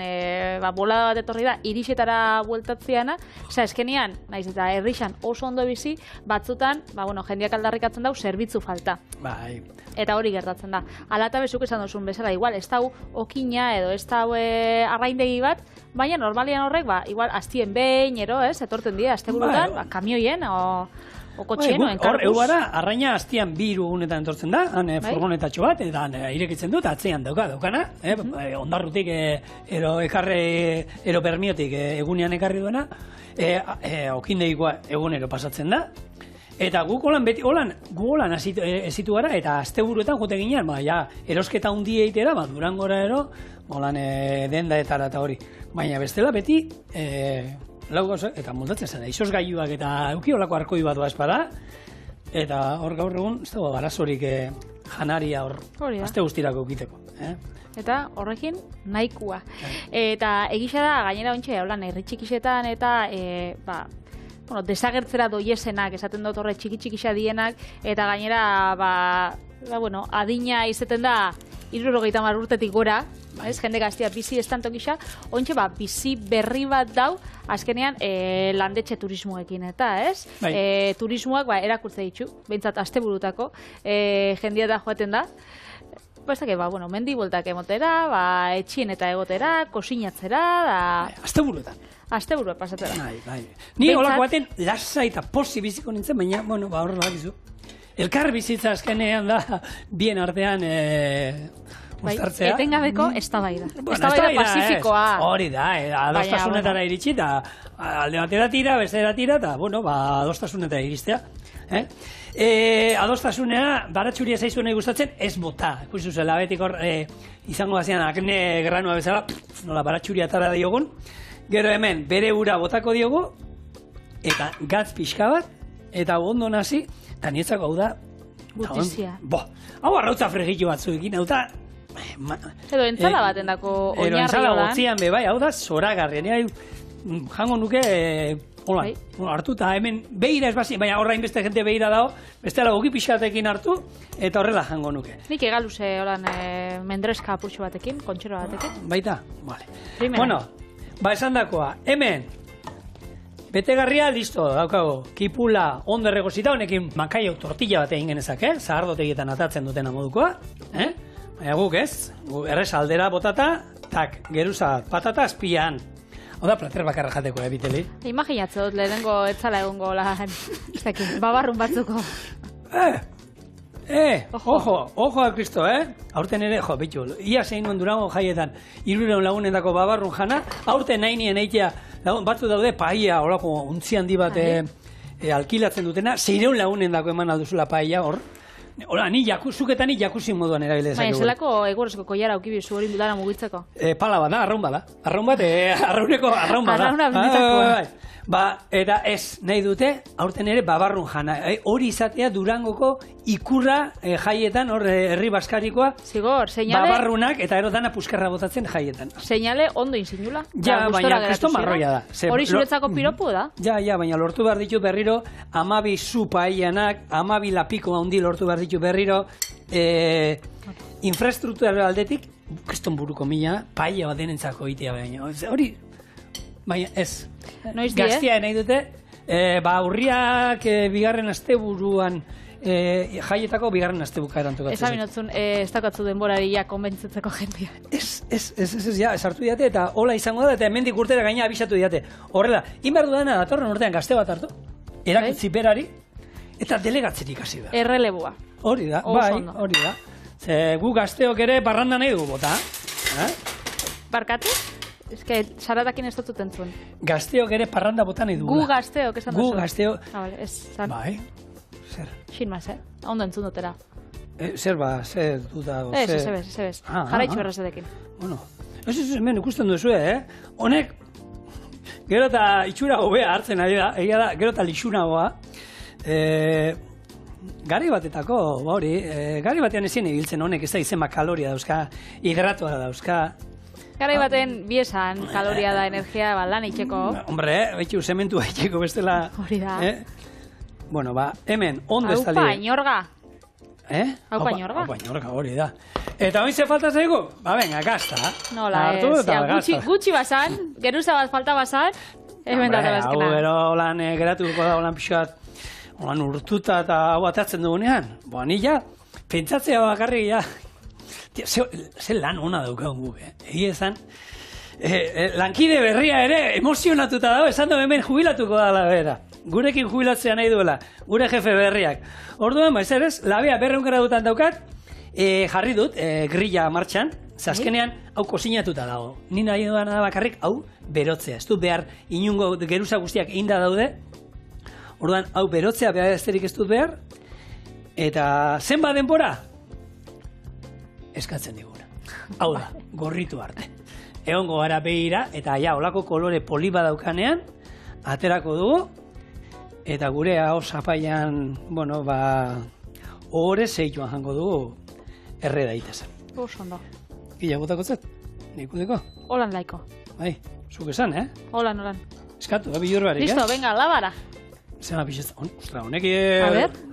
Speaker 2: bolada bat etorri da, irixetara bueltatzeana, eskenean, naiz eta herrixan oso ondo bizi, batzutan, bueno, jendiak aldarrikatzen dau, zerbitzu falta.
Speaker 1: Bai.
Speaker 2: Eta hori gertatzen da. Ala eta bezuk esan duzun bezala, igual, ez dau okina edo ez dau arraindegi bat, baina normalian horrek, igual, aztien behin, etorten dira, azte burutan, kamioien, o kotxien, o enkarguz.
Speaker 1: Eubara, arraina aztian 2 egunetan entortzen da, furgonetatxo bat, eta irekitzen dut, atzean daukana, ondarrutik, ero bermiotik egunean ekarri duena, okindeikoa egunero pasatzen da, eta guk holan ezitu gara, eta asteburuetan jote ginean, erosketa hundi eitera, Durangora ero, holan dendaetara eta hori, baina bestela beti, lau gauzak, eta moldatzen zen, izoz gaiuak eta eukiolako arkoi bat espada, eta hor gaur egun, ez dago arazorik janaria hor, azte guztirako eukiteko.
Speaker 2: Eta horrekin nahikua. Eta egisa da, gainera ontxe, herri txikisetan eta, desagertzera doiesenak, esaten dut horre txiki-txikisa dienak, eta gainera, adina izeten da, 70 urtetik gora, jende gaztia bizi estanto gisa, ontxe bizi berri bat dau, azkenean landetxe turismoekin, eta ez? Turismoak erakurtze ditu, behintzat asteburutako, jendia da joaten da, mendi bueltak emotera, etxien eta egotera, kosinatzera,
Speaker 1: asteburuetan.
Speaker 2: Asteburua pasatzera.
Speaker 1: Ni holako baten lasa eta posi biziko nintzen, baina, horrela bakizu. Elkar bizitza azkenean da, bien artean uztartzea.
Speaker 2: Etengabeko eztabaida. Eztabaida pasifikoa.
Speaker 1: Hori da, adostasunetara iritsi, eta alde batera tira, bestera tira, eta, adostasunetara iristea. Adostasunea, baratxuria zaizuenei gustatzen, ez bota. Ikusi zuzela, betik hor, izango bazian, akne granua bezala, nola baratxuria atara diogun. Gero hemen, bere ura botako diogu, eta gatz pixka bat, eta ondo nazi, eta nietzako hau da...
Speaker 2: Gutizia.
Speaker 1: Hau arrautza fregitu batzuekin, hau da...
Speaker 2: Edo entzala baten dako oinarri holan.
Speaker 1: Entzala gotzian bai, hau da zoragarria. Jango nuke, hartuta hemen behira ez bazi, baina horrain beste gente behira dago, bestela goki pixatekin hartu, eta horrela jango nuke.
Speaker 2: Nik egaluze holan mendreska apurtxo batekin, kontxero batekin.
Speaker 1: Baita? Vale. Bueno, esan dakoa, hemen, betegarria, listo, daukago, kipula ondo erregozita, honekin makaio tortilla bat egin genezak, zahardotegietan atatzen dutena modukoa, baina guk ez, errez aldera botata, tak, geruza, patata azpian. Hau da, plater bakarra jateko, biteli?
Speaker 2: Imaginatzen dut, lehenengo etzala egongo lan, babarrun batzuko.
Speaker 1: Ojo a Kristo, Aurten ere, bitu, ia zein nuen Durango jaietan, 300 lagunendako babarrun jana, aurten nahi nien eitea, batzu daude, paia, horako untzi handi bat alkilatzen dutena, 600 lagunendako eman alduzula paia, hor. Hola, ni zuketan jakuzi moduan erabilezak.
Speaker 2: Baina, zelako egurrezko koiara aukibi zu hori dara mugitzeko?
Speaker 1: Pala bat da, arraun bat. Arrauneko arraun bat da.
Speaker 2: Arrauna benditakoa.
Speaker 1: Eta ez, nahi dute, aurten ere babarrun jana. Hori izatea Durangoko ikurra jaietan, hor herri baskarikoa.
Speaker 2: Zigor, seinale...
Speaker 1: Babarrunak eta erotana puskarra botatzen jaietan.
Speaker 2: Seinale ondo inzinula.
Speaker 1: Ja, baina kristo marroia da.
Speaker 2: Hori zuretzako piropu da?
Speaker 1: Ja, baina lortu behar ditu berriro, 12 zu paaianak, 12 lapiko handi lortu behar ditu berriro, infrastruktura aldetik, kriston buruko mila, paia bat denentzako itea baina. Hori, baina ez. Gaztia nahi dute, urriak bigarren asteburuan, jaietako bigarren astebukaeran tokatzen.
Speaker 2: Ez abinotzun, ez dakatzu denborari ja konbentzitzeko jendia.
Speaker 1: Ez, hartu diate, eta hola izango da, eta hemendik urtera gaina abisatu diate. Horrela, inberdu dena datorren urtean gazte bat hartu, erakutzi berari, eta delegatzerik hasi da.
Speaker 2: Erreleboa.
Speaker 1: Hori da, hori da. Gu gazteok ere parranda nahi dugu bota.
Speaker 2: Barkatu? Ez que, saratakin ez dut entzun.
Speaker 1: Gazteok ere parranda bota nahi dugu.
Speaker 2: Gu gazteok, esan duzu.
Speaker 1: Gu gazteok.
Speaker 2: Ez, zan.
Speaker 1: Bai, zer.
Speaker 2: Xin maz, ondo entzun dutera.
Speaker 1: Zer dutago, zer.
Speaker 2: Ez. Jaraitxu errazetekin.
Speaker 1: Bueno, ez hemen ikusten duzu, Honek, gero eta itxura hobea hartzen ari da, egia da, gero eta lixunagoa. Gari batetako, gari batean ezin ibiltzen honek, ez da izenba kaloria dauzka, hidratoa dauzka.
Speaker 2: Garai baten biesan kaloria da energia lan itxeko.
Speaker 1: Hombre, betxu, zementua itxeko bestela.
Speaker 2: Hori da.
Speaker 1: Bueno, hemen, ondo ez tali.
Speaker 2: Aupa, inorga.
Speaker 1: Aupa, inorga, hori da. Eta hori ze falta zaigu? Venga, gazta.
Speaker 2: Nola, gutxi basan, geruza bat falta basan, hemen da tabazkena.
Speaker 1: Hau, bero, holan geratuko da, holan pixat, holan urtuta eta hau atatzen dugunean. Ni ja, pentsatzea bakarrik, ja. Ze lan ona daukagun guk, Egia esan, lankide berria ere emozionatuta dago, esan du hemen jubilatuko da labera. Gurekin jubilatzea nahi duela, gure jefe berriak. Orduan, ez, labea 200 gradutan daukat, jarri dut, grilla martxan, azkenean hau kozinatuta dago. Ni nahi duan da bakarrik, hau berotzea. Ez du behar inungo geruza guztiak inda daude, orduan, hau berotzea behar esterik ez dut behar, eta zenba denbora? Eskatzen diguna. Hau da, gorritu arte. Egongo gara behira, eta olako kolore poli badaukanean, aterako dugu, eta gure hau zapaian, ohore zeituan jango dugu erre daitezen.
Speaker 2: Oso
Speaker 1: Gila botako zet? Nikudeko?
Speaker 2: Holan laiko.
Speaker 1: Bai, zuk esan,
Speaker 2: Holan.
Speaker 1: Eskatu, bilur barik,
Speaker 2: Listo, venga, labara.
Speaker 1: Zena pixetzen, ostra, honek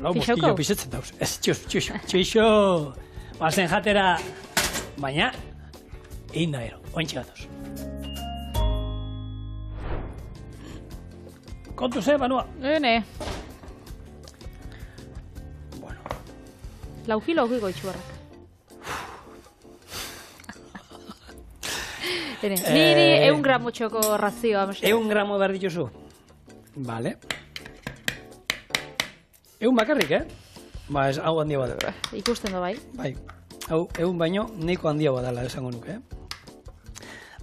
Speaker 2: lau
Speaker 1: mosquillo pixetzen dauz. Ez, txuixo. Bazen jatera, baina, egin da ero, ointxe gatoz. Kontu ze, Banua?
Speaker 2: Ene.
Speaker 1: Bueno.
Speaker 2: 4 kilo okiko itxuarrak. Niri 100 gramo txoko razioa.
Speaker 1: 100 gramo behar dituzu? Vale. 100 bakarrik, ez hau handia bat.
Speaker 2: Ikusten da bai.
Speaker 1: Bai, hau 100 baino neiko handia bat dela esango nuke.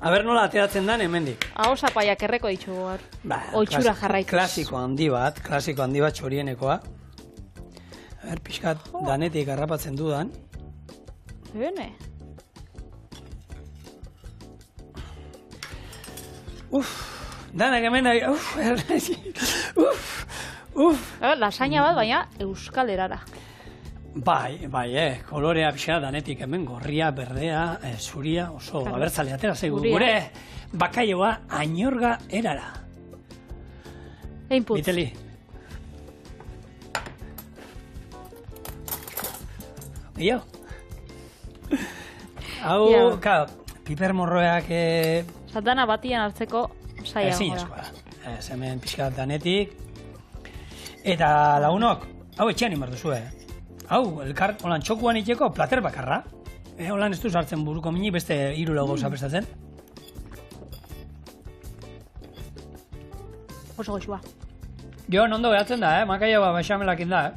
Speaker 1: Aber nola ateratzen dan hemendik.
Speaker 2: Hau zapaiak erreko ditugu gaur. Oitxura jarraituz.
Speaker 1: Klasiko handi bat txorienekoa. Pixkat danetik harrapatzen dudan.
Speaker 2: Bene.
Speaker 1: Danak hemen da,
Speaker 2: Lasaina bat, baina euskal erara.
Speaker 1: Bai, kolorea pixka danetik hemen, gorria, berdea, zuria, oso abertzale atera zaigu. Gure bakaioa añorga erara.
Speaker 2: Input.
Speaker 1: Biteli. Iyo. Hau, piper morroeak...
Speaker 2: Satana batian hartzeko saia.
Speaker 1: Ezin askoa. Hemen pixka danetik. Eta lagunok, hau etxean inbar duzu, Hau, elkar, holan txokuan itxeko plater bakarra. Holan ez du sartzen buruko mini, beste 3 gauza prestatzen.
Speaker 2: Oso goxua.
Speaker 1: Jo, ondo behatzen da, makaia baxamelakin da,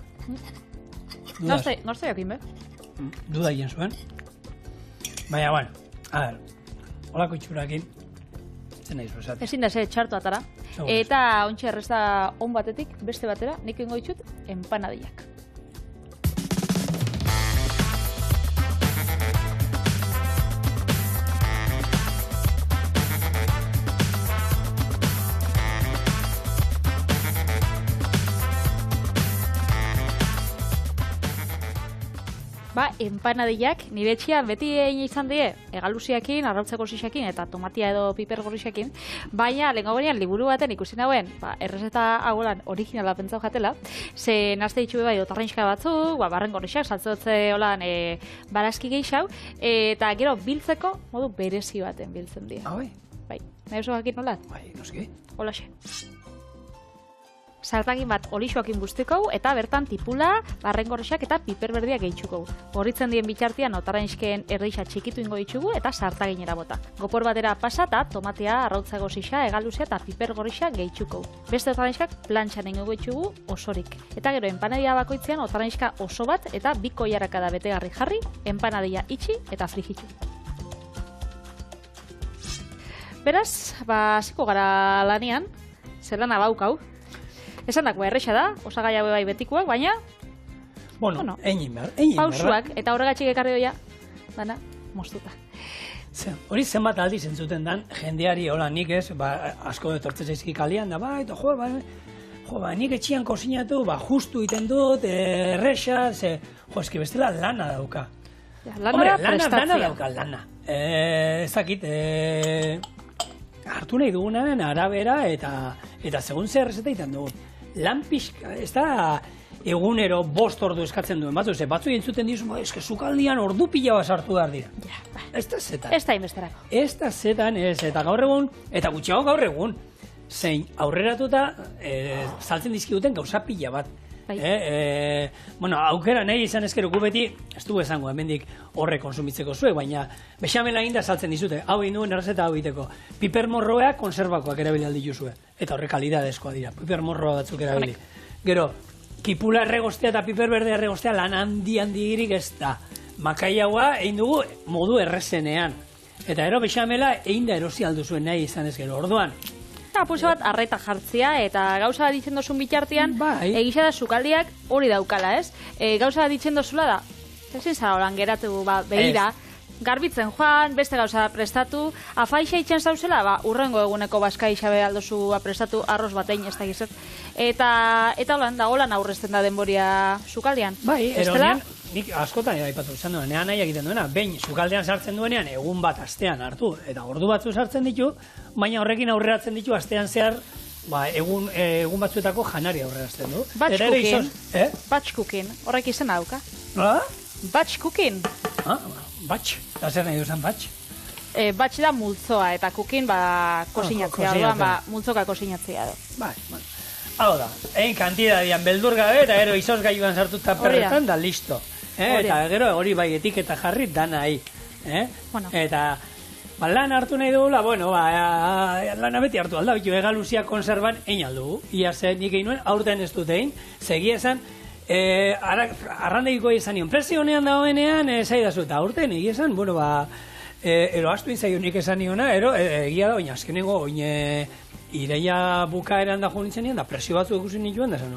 Speaker 2: Norzta jakin, be?
Speaker 1: Duda egin zuen. Baina, bueno, a ver, holako itxurakin, zen nahi zuen.
Speaker 2: Ezin da ze txartu atara. Eta ontsi errezta on batetik, beste batera, nik ingo ditut empanadillak. Empanadillak nire etxean beti egin izan die, egaluziakin, arrautzako sixakin eta tomatia edo piper gorrixakin, baina lehenko berean liburu baten ikusi nauen, errezeta haulan originala pentsau jatela, ze nazte ditxube bai otarrenxka batzuk, barren gorrixak, saltzotze holan barazki geixau, eta gero biltzeko modu berezi baten biltzen die. Bai, nahi oso jakin nola?
Speaker 1: Bai, noski.
Speaker 2: Holaxe. Sartagin bat olixoakin bustiko eta bertan tipula, barren gorrixak eta piper berdiak gehitxuko. Horritzen dien bitxartian otarrenxkeen erreixa txikitu ingo ditugu eta sartaginera bota. Gopor batera pasata, tomatea, arrautzago zixa, egaluzea eta piper gorrixa gehitxuko. Beste otarrenxkak plantxan ingo ditugu osorik. Eta gero empanadia bakoitzean otarrenxka oso bat eta 2 koilarakada betegarri jarri, empanadia itxi eta frigitxu. Beraz, hasiko gara lanian, zelana baukau. Esan dako, erresa da, osagai hau bai betikoak, baina...
Speaker 1: Bueno, egin behar.
Speaker 2: Pausuak, eta horregatxik ekarri doia, dana, moztuta.
Speaker 1: Hori zenbat aldiz entzuten dan, jendeari, hola, nik ez, asko etortzen zaizkik alian, da, nik etxian kozinatu, justu iten dut, erresa, eski bestela lana dauka. Lana dauka, lana. Ezakit, hartu nahi dugunaren arabera eta segun zer errezeta iten dugu. Lan pixka, ez da egunero 5 ordu eskatzen duen batzu, batzu entzuten dizu, eske sukaldian ordu pila bat sartu behar dira. Ez da zetan.
Speaker 2: Ez da inbesterako.
Speaker 1: Ez da zetan, eta gaur egun, eta gutxiago gaur egun, zein aurreratuta saltzen dizkiguten gauza pila bat. Aukera nahi izan ezkero gu beti, ez du esango hemendik horre konsumitzeko zuek, baina bexamela inda saltzen dizute, hau induen errezeta hau iteko. Piper morroak konserbakoak erabili aldi juzue, eta horre kalidadezkoa dira, piper morroa batzuk erabili. Gero, kipula erregostea eta piper berde erregostea lan handi ez da. Makaiaua egin dugu modu errezenean. Eta ero bexamela egin da erosi alduzuen nahi izan ezkero. Orduan,
Speaker 2: apurtxo bat arreta jartzea eta gauza bat ditzen dozun bitartean egisa da sukaldiak hori daukala, ez? Gauza bat ditzen dozula da, ezin zara holan geratu behira, garbitzen joan, beste gauza prestatu, afaixa itxen zauzela, urrengo eguneko bazka isabe aldozu prestatu arroz batein ez da gizet. Eta holan, da holan aurrezten da denboria sukaldian.
Speaker 1: Bai, eronean, nik askotan aipatu izan duen, nean nahi egiten duena, behin sukaldean sartzen duenean egun bat astean hartu, eta ordu batzu sartzen ditu, baina horrekin aurreratzen ditu astean zehar, egun batzuetako janari aurrerazten du.
Speaker 2: Batch cooking, horrek izan dauka. Batch cooking.
Speaker 1: Batch, eta zer nahi duzan batch?
Speaker 2: Batch da multzoa, eta cooking kozinatzea, multzoka kozinatzea.
Speaker 1: Hau da, egin kantidadian beldur gabe eta gero izozgailuan sartuta perretan da listo. Eta gero hori bai etiketa jarri dana ahi. Eta lan hartu nahi dugula, lana beti hartu alda, bitu egaluzia konserban egin aldugu. Ia zen nik egin nuen, aurten ez dut egin, segia esan, arrandegiko izan nion, presio honean dagoenean, zaidazu eta aurten egia esan, ero astu inzaio nik esan niona, egia da, oina azkenengo, Ireia bukaeran da joan nintzen da presio batzu ikusi nituen, da zen,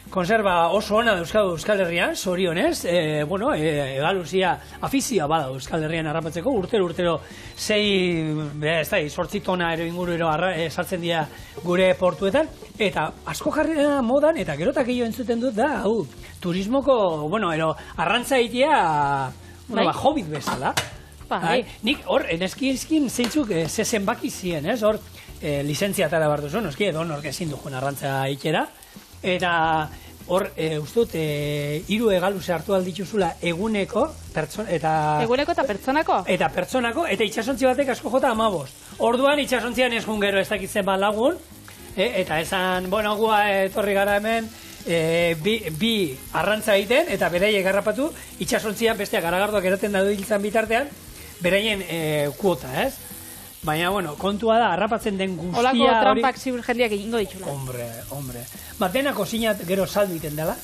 Speaker 1: konserba oso ona da Euskal Herrian, zorionez, egaluzia afizioa bada Euskal Herrian harrapatzeko, urtero 8 tona inguru sartzen dira gure portuetan, eta asko jarri da modan, eta gerotak egin entzuten dut da, turismoko, arrantza egitea, hobbit bezala. Nik hor, enezkin zeintzuk zezen baki ziren, hor, lizentziatara bat duzu, noski edo nork ezin dugun arrantza ikera, eta hor, ustut, 3 egaluze hartu aldituzula eguneko eta
Speaker 2: pertsonako?
Speaker 1: Eta pertsonako, eta itxasontzi batek asko jota 15. Orduan itxasontzian ez jun gero ez dakitzen bat lagun, eta esan, gua etorri gara hemen, bi arrantza egiten, eta beraiek garrapatu, itxasontzian besteak garagardoak eraten da duiltzan bitartean, beraien kuota, ez? Baina, bueno, kontua da, harrapatzen den guztia hori...
Speaker 2: Olako trampak ziur jendeak egingo ditxula.
Speaker 1: Hombre. Dena kozinat gero saldu iten dela,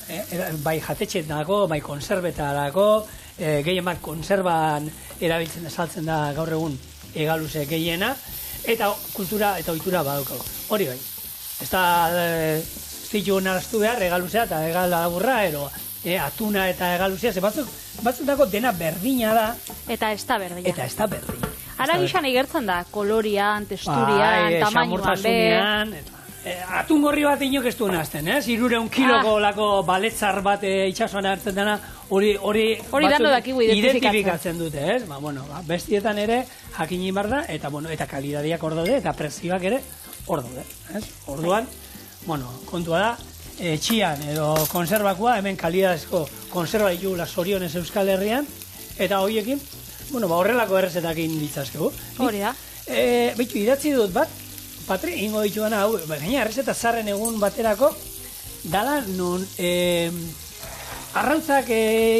Speaker 1: bai jatetxet dago, bai konserbetarako, gehien bat konserban erabiltzen saltzen da gaur egun egaluse gehiena, eta kultura eta ohitura badaukago. Hori bai. Ez da zitu naraztu behar egaluzea eta egal laburra, atuna eta egaluzea, ze batzuk dago dena berdina da.
Speaker 2: Eta ez da berdina. Ara gixan egertzen da, kolorian, texturian, tamainoan,
Speaker 1: atun gorri bat inok ez duen azten, 300 kiloko lako baletzar bat itxasuan hartzen dena, hori
Speaker 2: batzuk
Speaker 1: identifikatzen dute, bestietan ere jakini bar da, eta kalidadiak hor daude, eta prezioak ere hor daude. Orduan, kontua da, txian edo konserbakoa, hemen kalidadezko konserba ditugula zorionez Euskal Herrian, eta horiekin, horrelako errezetakin ditzazkegu.
Speaker 2: Hori da.
Speaker 1: Beitu, idatzi dut bat, Patri, ingo dituana, gaina errezeta zarren egun baterako, dala non arrautzak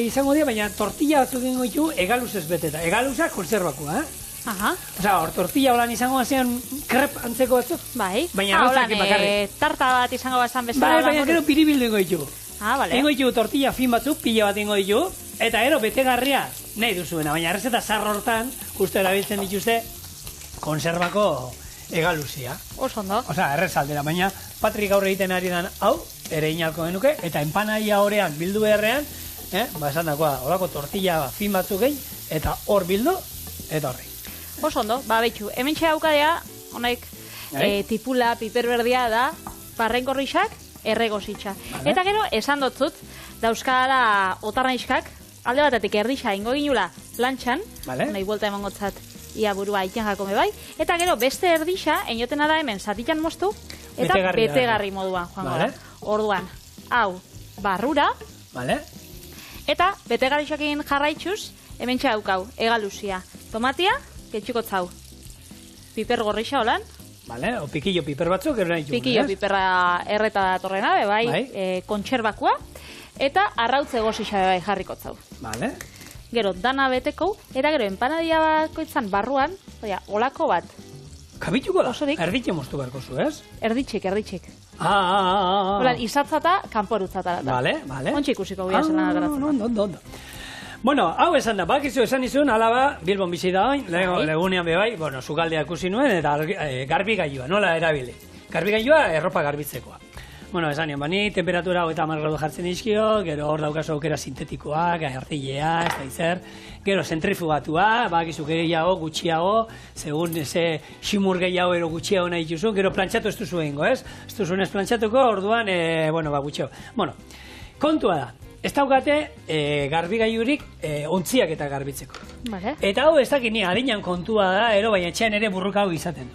Speaker 1: izango dira, baina tortilla batzuk ingo ditu egaluzez beteta. Egaluzak konserbakoa, Osa, hor tortilla holan izango bazean krep antzeko batzuk.
Speaker 2: Bai.
Speaker 1: Baina arrautzak bakarrik.
Speaker 2: Tarta bat izango bazan bezala.
Speaker 1: Baina gero piribildu ingo ditu.
Speaker 2: Bale.
Speaker 1: Ingo ditu tortilla fin batzuk, pila bat ingo ditu, eta ero betegarria nahi duzuena, baina errezeta zar hortan, justu erabiltzen dituzte, konserbako egaluzia.
Speaker 2: Oso ondo.
Speaker 1: Osa, errezaldera, baina Patrik gaur egiten ari dan hau, ere inalko genuke, eta enpanaia horrean bildu beharrean, esan dakoa, horako tortilla fin batzuk gehi, eta hor bildu, eta horri.
Speaker 2: Oso ondo, betxu, hemen txegaukadea, honek, tipula, piperberdia da, barrenkorrixak, erregositxa. Vale. Eta gero, esan dotzut, dauzkala otarnaixkak, alde batetik erdixa ingo ginula lantxan, nahi buelta eman gotzat ia burua iten jakome bai, eta gero beste erdixa, enotena da hemen zatitan moztu, eta betegarri moduan, joan Orduan, hau, barrura, eta betegarrixakin jarraitxuz, hemen txaukau, egaluzia, tomatia, ketxukotzau, piper gorrixa holan,
Speaker 1: o pikillo piper batzuk,
Speaker 2: pikillo piperra erreta datorrena, kontserbakoa, eta arrautze gozixa bai jarrikotzau. Gero, dana beteko, eta gero, empanadia bakoitzan barruan, olako bat.
Speaker 1: Kabituko da? Erditxe moztu beharko zu, ez?
Speaker 2: Erditxik. Izatzata, kanporutzata.
Speaker 1: Bale.
Speaker 2: Ontsi ikusiko guia zena garatzen.
Speaker 1: Bueno, hau esan da, bakizu esan izun, alaba, Bilbon bizi da hain, legunean bebai, sukaldea ikusi nuen, eta garbigailua, nola erabili. Garbigailua, erropa garbitzekoa. Esan nion, bani, temperatura 30 gradu jartzen dizkio, gero hor daukazu aukera sintetikoak, artilea, ez da izer, gero zentrifugatua, bakizu gehiago, gutxiago, segun ze ximur gehiago ero gutxiago nahi dituzu, gero plantxatu ez duzu egingo, ez? Ez duzu ez plantxatuko, orduan, gutxiago. Kontua da. Ez daukate garbigailurik ontziak eta garbitzeko. Eta hau ez dakit ni adinan kontua da, baina etxean ere burruka hau izaten.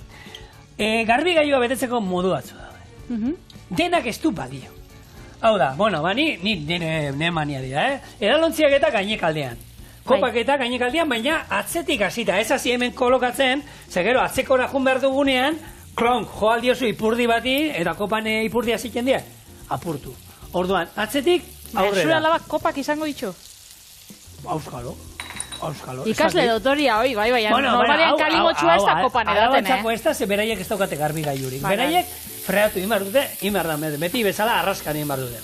Speaker 1: Garbigailua betetzeko modu batzu da. Denak ez du balio. Hau da, ni nire mania dira, edalontziak eta gainekaldean. Kopak eta gainekaldean, baina atzetik hasita, ez hasi hemen kolokatzen, ze gero atzekora jun behar dugunean, klonk, joal diozu ipurdi bati, eta kopan ipurdia ziken dira, apurtu. Orduan, atzetik, aurrera.
Speaker 2: Zura alabak kopak izango ditxo?
Speaker 1: Auskalo.
Speaker 2: Ikasle dotoria hoi, bai, normalian kalimotxua ez da kopan edaten,
Speaker 1: Alabatxako ez da, ze beraiek ez daukate garbigailurik. Beraiek freatu imar dute, beti bezala arraskan imar dute.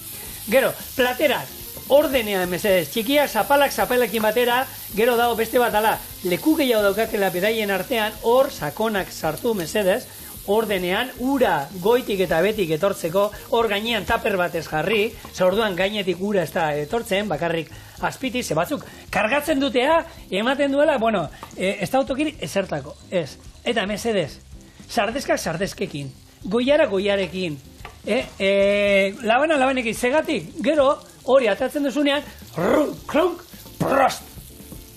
Speaker 1: Gero, platerak, ordenean mesedez, txikiak, zapalekin batera, gero dago beste bat ala, leku gehiago daukatela beraien artean, hor sakonak sartu mesedez, ordenean, ura goitik eta betik etortzeko, hor gainean taper batez jarri, ze orduan gainetik ura ez da etortzen, bakarrik azpiti, ze batzuk, kargatzen dutea, ematen duela, ez da autokirik ezertako, ez. Eta mesedez, sardeskak sardeskekin, goiarekin, labanekin segatik, gero, hori atatzen duzunean, klonk, prost,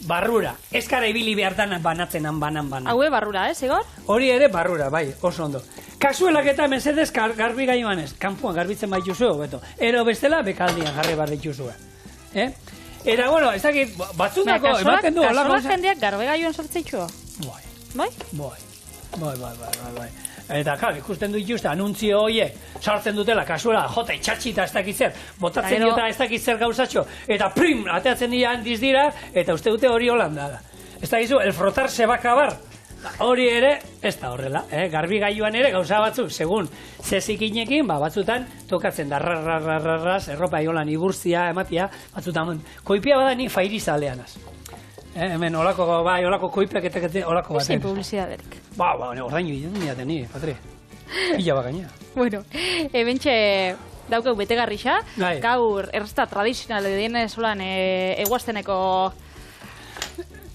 Speaker 1: barrura. Ez kara ibili behartan banatzenan, banan.
Speaker 2: Haue barrura, Igor?
Speaker 1: Hori ere barrura, bai, oso ondo. Kasuelak eta mesedez garbigailuan ez, kanpuan garbitzen baituzu, beto. Ero bestela, bekaldian jarri bar dituzue. Eta, ez dakit, batzundako, ematen du,
Speaker 2: hola gauza. Kasuela jendeak garbigailuan sortzeitxua?
Speaker 1: Bai. Eta, ikusten du dituzte, anuntzio horiek, sartzen dutela, kasuela, jota, itxatxita ez dakitzer, botatzen diota ez dakitzer gauzatxo, eta ateatzen dira handiz dira, eta uste dute hori holanda da. Ez dakizu, el frotar se va acabar, Hori ere, ez da horrela, garbi gailuan ere gauza batzuk, segun zezikinekin, batzutan tokatzen da ras, erropa iolan iburzia, ematia, batzutan, koipia bada ni fairizaleanaz. Hemen, olako koipeak eta olako baten.
Speaker 2: Ezin publizidaderik.
Speaker 1: Ordainu egin diaten ni, Patri. Pila bakaina.
Speaker 2: Bueno, bentxe daukeu betegarrixa, gaur erresta tradizionale diene solan eguazteneko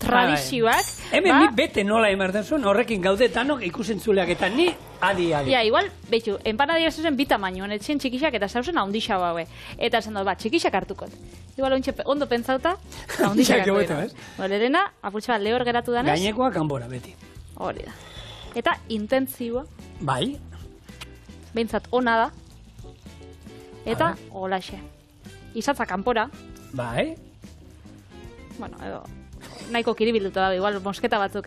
Speaker 2: tradizioak.
Speaker 1: Hemen ni bete nola emerten zuen, horrekin gaude tanok ikusentzuleak eta ni adi.
Speaker 2: Ja, igual, betxu, empanadia zuzen bi tamainoan, etxen txikixak eta zauzen haundixak baue. Eta esan dut, txikixak hartukot. Igual ondo pentsauta, haundixak hartukot. Lerena, apurtxe bat lehor geratu danez.
Speaker 1: Gainekoa kanbora, beti.
Speaker 2: Hori da. Eta intentzioa.
Speaker 1: Bai.
Speaker 2: Behintzat ona da. Eta holaxe. Izatza kanpora.
Speaker 1: Bai.
Speaker 2: Bueno, edo nahiko kiribilduta da, igual mosketa batzuk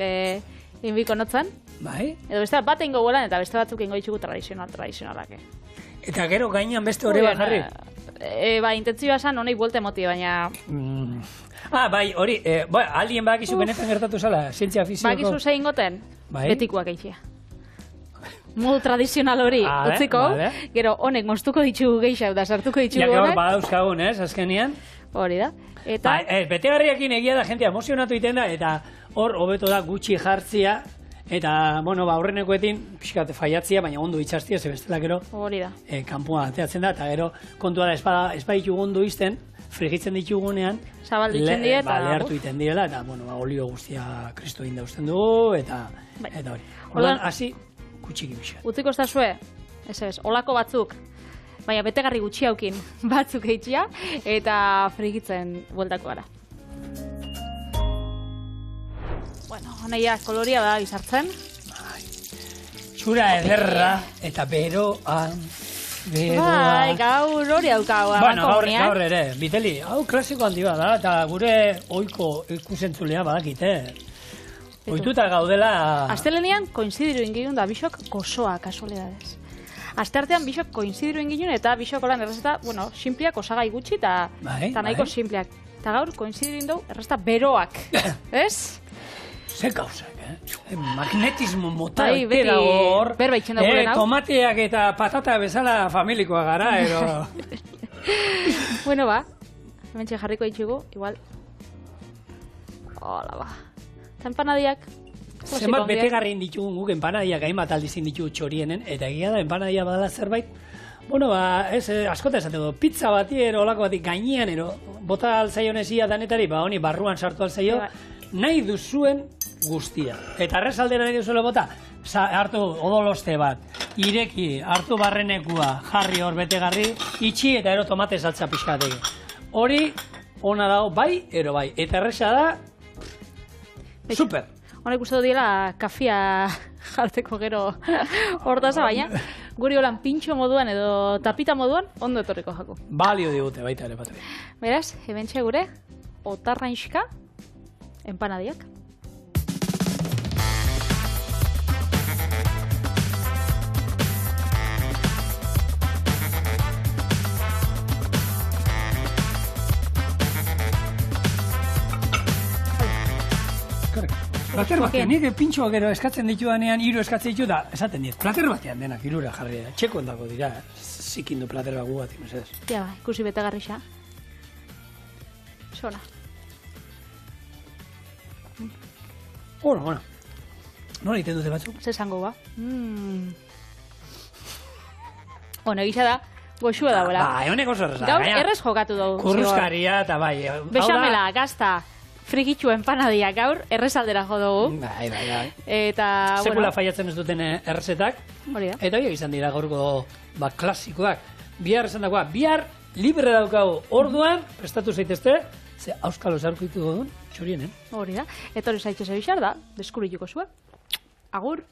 Speaker 2: inbiko notzan.
Speaker 1: Bai.
Speaker 2: Edo beste bat ingo guelan eta beste batzuk ingo itxugu tradizionalak.
Speaker 1: Eta gero gainean beste hori bat jarri?
Speaker 2: Intentzioa esan honei buelte moti, baina...
Speaker 1: Bai, hori, aldien badakizu benetan gertatu zala, zientzia fizioko...
Speaker 2: Badakizu zein goten, betikoak eitxia. Modu tradizional hori utziko, gero honek moztuko ditugu gehiago da sartuko ditugu honek.
Speaker 1: Ja, hor badauzkagun, azkenian.
Speaker 2: Hori da. Eta...
Speaker 1: Betegarriakin egia da, jentea emozionatu iten da, eta hor hobeto da gutxi jartzia, eta, aurrenekoetin, pixkat faiatzia, baina ondo itxastia, ze bestela gero,
Speaker 2: hori da.
Speaker 1: Kanpoan ateatzen da, eta gero kontua da, espaditu ondo izten, frigitzen ditugunean,
Speaker 2: zabalditzen dira, eta...
Speaker 1: Lehartu iten direla, eta, olio guztia kristo inda usten dugu, eta hori. Ordan, hasi, gutxiki pixkat.
Speaker 2: Utziko ez da zue, olako batzuk, baina betegarri gutxi haukin batzuk eitxia, eta frigitzen bueltako gara. Bueno, honeia koloria da bizartzen.
Speaker 1: Txura ederra, eta beroa.
Speaker 2: Bai, gaur hori haukago.
Speaker 1: Gaur ere, Biteli, hau klasiko handi bada, eta gure oiko ikusentzulea badakite. Oituta gaudela...
Speaker 2: Astelenean, koinzidiru ingilun da bisok gozoa, kasualidades. Asteartean bisok koinzidiru ingilun eta bisok olan errezeta, simpliak osagai gutxi eta nahiko simpliak. Eta gaur koinzidiru indu errezeta beroak, ez?
Speaker 1: Ze gauzak, magnetismo mota altera hor.
Speaker 2: Berbaitzen dago lehen hau.
Speaker 1: Tomateak eta patata bezala familikoa gara, ero.
Speaker 2: Bueno, hementxe jarriko ditxugu, igual. Hola, Eta empanadiak.
Speaker 1: Zenbat betegarrin ditugun guk empanadiak hainbat aldizin ditugu txorienen, eta egia da empanadia badala zerbait. Askota esaten du, pizza bati ero, olako bati gainean ero, bota alzaion ezia danetari, honi barruan sartu alzaio, nahi duzuen guztia. Eta arrezaldera nahi duzuela bota, hartu odoloste bat, ireki, hartu barrenekua, jarri hor betegarri, itxi eta ero tomate saltza pixkategi. Hori, ona dago bai, ero bai. Eta erreza da, super!
Speaker 2: Honek uste diela kafia jarteko gero hortaza, baina guri holan pintxo moduan edo tapita moduan ondo etorriko jako.
Speaker 1: Balio digute baita ere, Patri.
Speaker 2: Beraz, hementxe gure otarrainxka empanadiak.
Speaker 1: Plater batean, nik pintxoak gero eskatzen ditudanean, hiru eskatzen ditu da, esaten dit, plater batean denak hirura jarri da. Txeko ondako dira, zikindu plater bat gu bat, imesez.
Speaker 2: Ja, ikusi betegarrixa. Sona.
Speaker 1: Bueno. Nola iten dute batzuk?
Speaker 2: Zesango ba. Bueno, egisa da, goxua dagoela.
Speaker 1: Honek oso erreza.
Speaker 2: Gaur errez jokatu dugu.
Speaker 1: Kurruzkaria eta bai.
Speaker 2: Bexamela, gazta. Frigitxu empanadia gaur, errezaldera jo dugu.
Speaker 1: Bai.
Speaker 2: Eta,
Speaker 1: sekula faiatzen ez duten errezetak.
Speaker 2: Hori da.
Speaker 1: Eta hori izan dira gaurko klasikoak. Bihar esan dagoa, bihar libre daukagu orduan, prestatu zaitezte, ze auskalo zarkuitu godun, txorienen.
Speaker 2: Hori da. Eta hori zaitxe zebixar da, deskubrituko zuen. Agur.